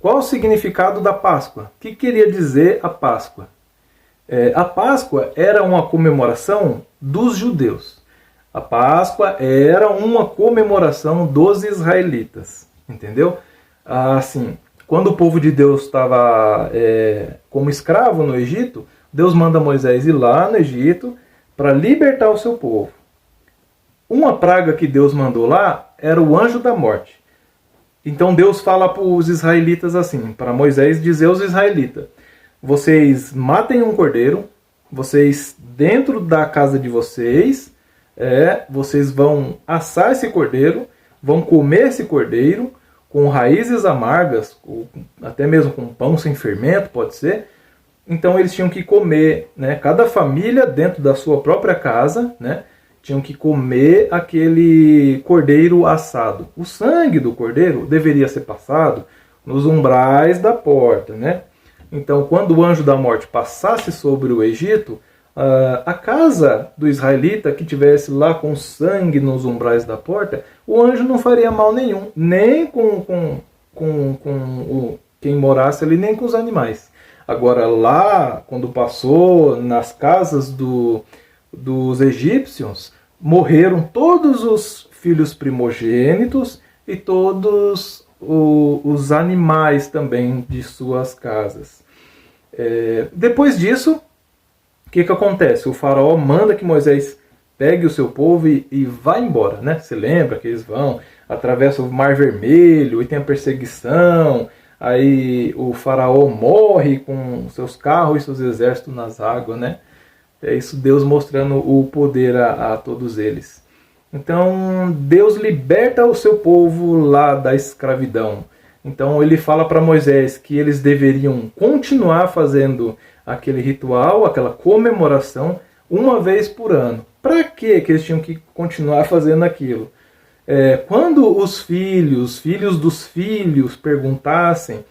qual o significado da Páscoa? O que queria dizer a Páscoa? A Páscoa era uma comemoração dos judeus. A Páscoa era uma comemoração dos israelitas. Entendeu? Assim, quando o povo de Deus estava como escravo no Egito, Deus manda Moisés ir lá no Egito para libertar o seu povo. Uma praga que Deus mandou lá era o anjo da morte. Então Deus fala para os israelitas assim, para Moisés dizer aos israelitas: vocês matem um cordeiro, vocês dentro da casa de vocês, vocês vão assar esse cordeiro, vão comer esse cordeiro com raízes amargas, ou até mesmo com pão sem fermento, pode ser. Então eles tinham que comer, né? Cada família dentro da sua própria casa, né? Tinham que comer aquele cordeiro assado. O sangue do cordeiro deveria ser passado nos umbrais da porta, né? Então, quando o anjo da morte passasse sobre o Egito, a casa do israelita que tivesse lá com sangue nos umbrais da porta, o anjo não faria mal nenhum, nem com quem morasse ali, nem com os animais. Agora, lá, quando passou nas casas dos egípcios, morreram todos os filhos primogênitos e todos os animais também de suas casas. Depois disso, o que acontece? O faraó manda que Moisés pegue o seu povo e vá embora, né? Você lembra que eles vão, atravessam o Mar Vermelho e tem a perseguição. Aí o faraó morre com seus carros e seus exércitos nas águas, né? É isso, Deus mostrando o poder a todos eles. Então, Deus liberta o seu povo lá da escravidão. Então, ele fala para Moisés que eles deveriam continuar fazendo aquele ritual, aquela comemoração, uma vez por ano. Para que eles tinham que continuar fazendo aquilo? Quando os filhos dos filhos perguntassem: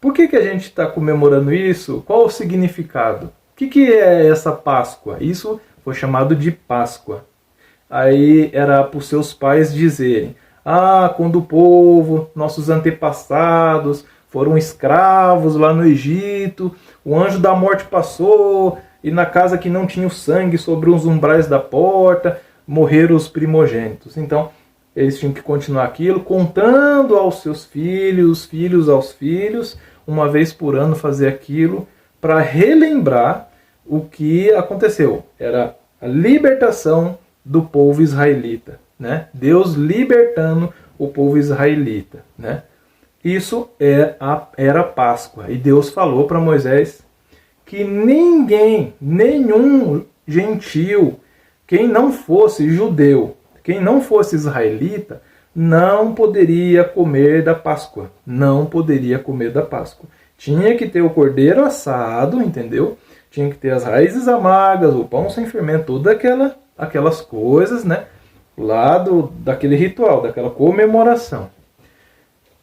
por que a gente está comemorando isso? Qual o significado? O que é essa Páscoa? Isso foi chamado de Páscoa. Aí era para os seus pais dizerem: quando o povo, nossos antepassados, foram escravos lá no Egito, o anjo da morte passou, e na casa que não tinha o sangue sobre os umbrais da porta, morreram os primogênitos. Então, eles tinham que continuar aquilo, contando aos seus filhos, filhos aos filhos, uma vez por ano fazer aquilo, para relembrar o que aconteceu. Era a libertação do povo israelita, né? Deus libertando o povo israelita, né? Isso era a Páscoa. E Deus falou para Moisés que ninguém, nenhum gentil, quem não fosse judeu, quem não fosse israelita, não poderia comer da Páscoa. Não poderia comer da Páscoa. Tinha que ter o cordeiro assado, entendeu? Tinha que ter as raízes amargas, o pão sem fermento, todas aquelas coisas, né? Lá daquele ritual, daquela comemoração.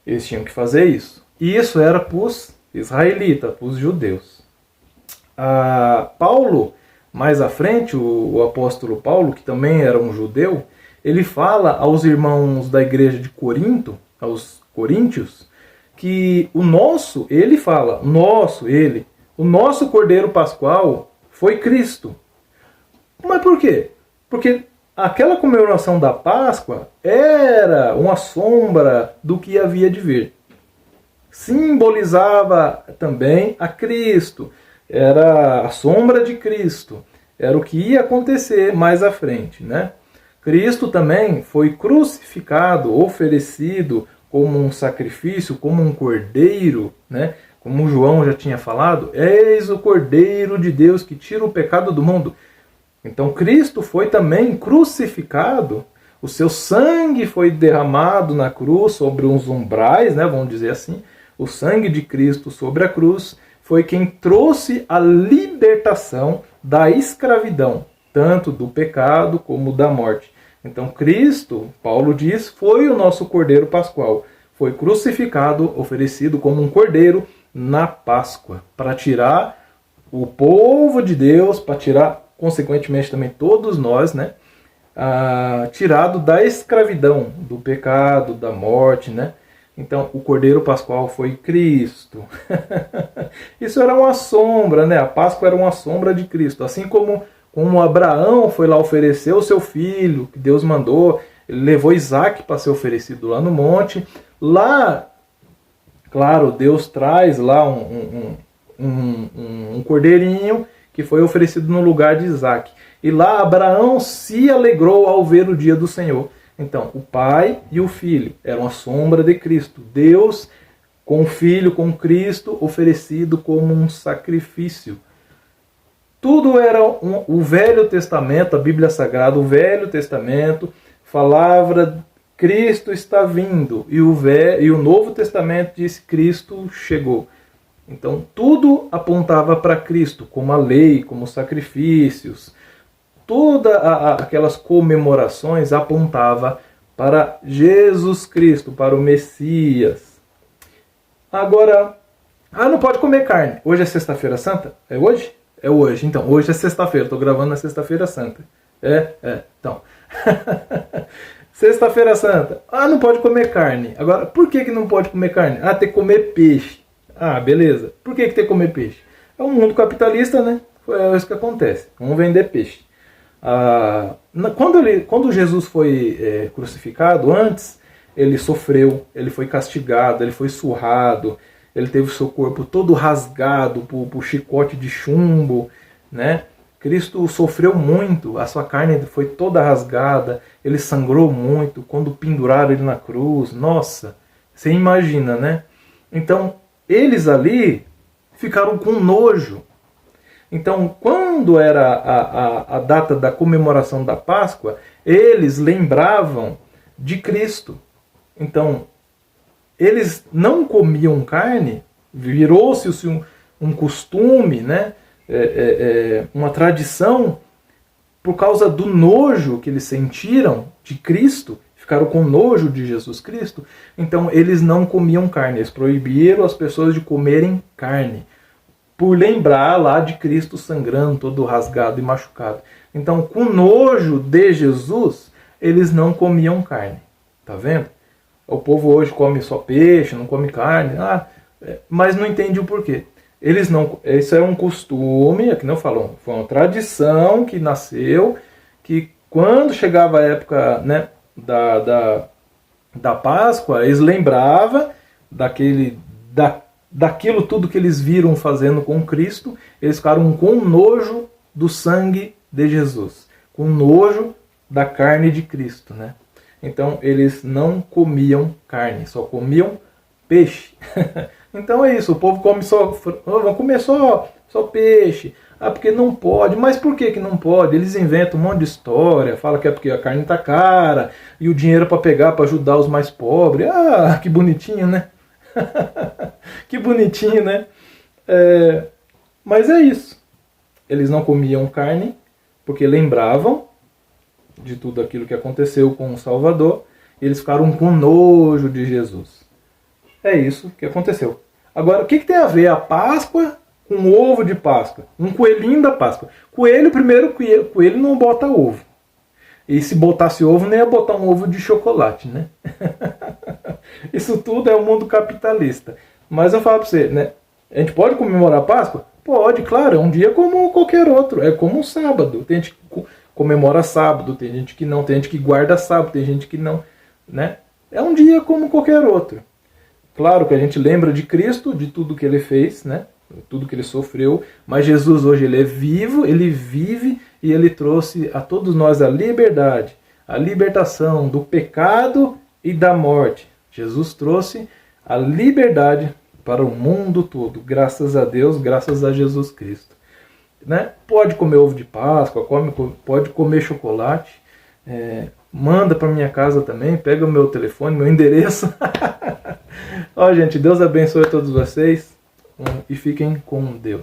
Eles tinham que fazer isso. E isso era para os israelitas, para os judeus. Paulo, mais à frente, o apóstolo Paulo, que também era um judeu, ele fala aos irmãos da igreja de Corinto, aos coríntios, que o nosso cordeiro pascual foi Cristo. Mas por quê? Porque aquela comemoração da Páscoa era uma sombra do que havia de vir. Simbolizava também a Cristo. Era a sombra de Cristo. Era o que ia acontecer mais à frente, né? Cristo também foi crucificado, oferecido como um sacrifício, como um cordeiro, né? Como João já tinha falado, eis o Cordeiro de Deus que tira o pecado do mundo. Então Cristo foi também crucificado, o seu sangue foi derramado na cruz sobre uns umbrais, né, vamos dizer assim. O sangue de Cristo sobre a cruz foi quem trouxe a libertação da escravidão, tanto do pecado como da morte. Então Cristo, Paulo diz, foi o nosso Cordeiro Pascual. Foi crucificado, oferecido como um cordeiro na Páscoa, para tirar o povo de Deus, para tirar, consequentemente, também todos nós, né? Tirado da escravidão, do pecado, da morte, né? Então, o Cordeiro Pascual foi Cristo. Isso era uma sombra, né? A Páscoa era uma sombra de Cristo. Assim como Abraão foi lá oferecer o seu filho, que Deus mandou, ele levou Isaac para ser oferecido lá no monte. Lá, claro, Deus traz lá um cordeirinho que foi oferecido no lugar de Isaac. E lá Abraão se alegrou ao ver o dia do Senhor. Então, o pai e o filho eram a sombra de Cristo. Deus com o filho, com Cristo, oferecido como um sacrifício. Tudo era o Velho Testamento, a Bíblia Sagrada, o Velho Testamento falava Cristo está vindo. E o Novo Testamento diz Cristo chegou. Então, tudo apontava para Cristo, como a lei, como sacrifícios. Todas aquelas comemorações apontava para Jesus Cristo, para o Messias. Agora, não pode comer carne. Hoje é sexta-feira santa? É hoje? É hoje. Então, hoje é sexta-feira. Estou gravando na sexta-feira santa. Então. Sexta-feira santa. Não pode comer carne. Agora, por que não pode comer carne? Tem que comer peixe. Beleza. Por que tem que comer peixe? É um mundo capitalista, né? É isso que acontece. Vamos vender peixe. Quando Jesus foi crucificado, antes ele sofreu, ele foi castigado, ele foi surrado, ele teve o seu corpo todo rasgado por chicote de chumbo, né? Cristo sofreu muito, a sua carne foi toda rasgada, ele sangrou muito, quando penduraram ele na cruz, nossa, você imagina, né? Então, eles ali ficaram com nojo. Então, quando era a data da comemoração da Páscoa, eles lembravam de Cristo. Então, eles não comiam carne, virou-se um costume, né? Uma tradição, por causa do nojo que eles sentiram de Cristo, ficaram com nojo de Jesus Cristo, então eles não comiam carne, eles proibiram as pessoas de comerem carne, por lembrar lá de Cristo sangrando, todo rasgado e machucado. Então, com nojo de Jesus, eles não comiam carne. Tá vendo? O povo hoje come só peixe, não come carne, mas não entende o porquê. Eles não, isso é um costume, aqui não falam, foi uma tradição que nasceu, que quando chegava a época, né, da Páscoa, eles lembravam daquilo tudo que eles viram fazendo com Cristo, eles ficaram com nojo do sangue de Jesus, com nojo da carne de Cristo, né? Então eles não comiam carne, só comiam peixe. Então é isso, o povo come vão comer só peixe. Porque não pode. Mas por que não pode? Eles inventam um monte de história, falam que é porque a carne está cara e o dinheiro para pegar para ajudar os mais pobres. Que bonitinho, né? Que bonitinho, né? Mas é isso. Eles não comiam carne porque lembravam de tudo aquilo que aconteceu com o Salvador. E eles ficaram com nojo de Jesus. É isso que aconteceu. Agora, o que tem a ver a Páscoa com o ovo de Páscoa? Um coelhinho da Páscoa. Coelho não bota ovo. E se botasse ovo, nem ia botar um ovo de chocolate, né? Isso tudo é o mundo capitalista. Mas eu falo para você, né? A gente pode comemorar a Páscoa? Pode, claro. É um dia como qualquer outro. É como um sábado. Tem gente que comemora sábado, tem gente que não. Tem gente que guarda sábado, tem gente que não, né? É um dia como qualquer outro. Claro que a gente lembra de Cristo, de tudo que ele fez, né? Tudo que ele sofreu, mas Jesus hoje ele é vivo, ele vive e ele trouxe a todos nós a liberdade, a libertação do pecado e da morte. Jesus trouxe a liberdade para o mundo todo, graças a Deus, graças a Jesus Cristo. Né? Pode comer ovo de Páscoa, pode comer chocolate, manda para minha casa também, pega o meu telefone, meu endereço. Gente, Deus abençoe a todos vocês e fiquem com Deus.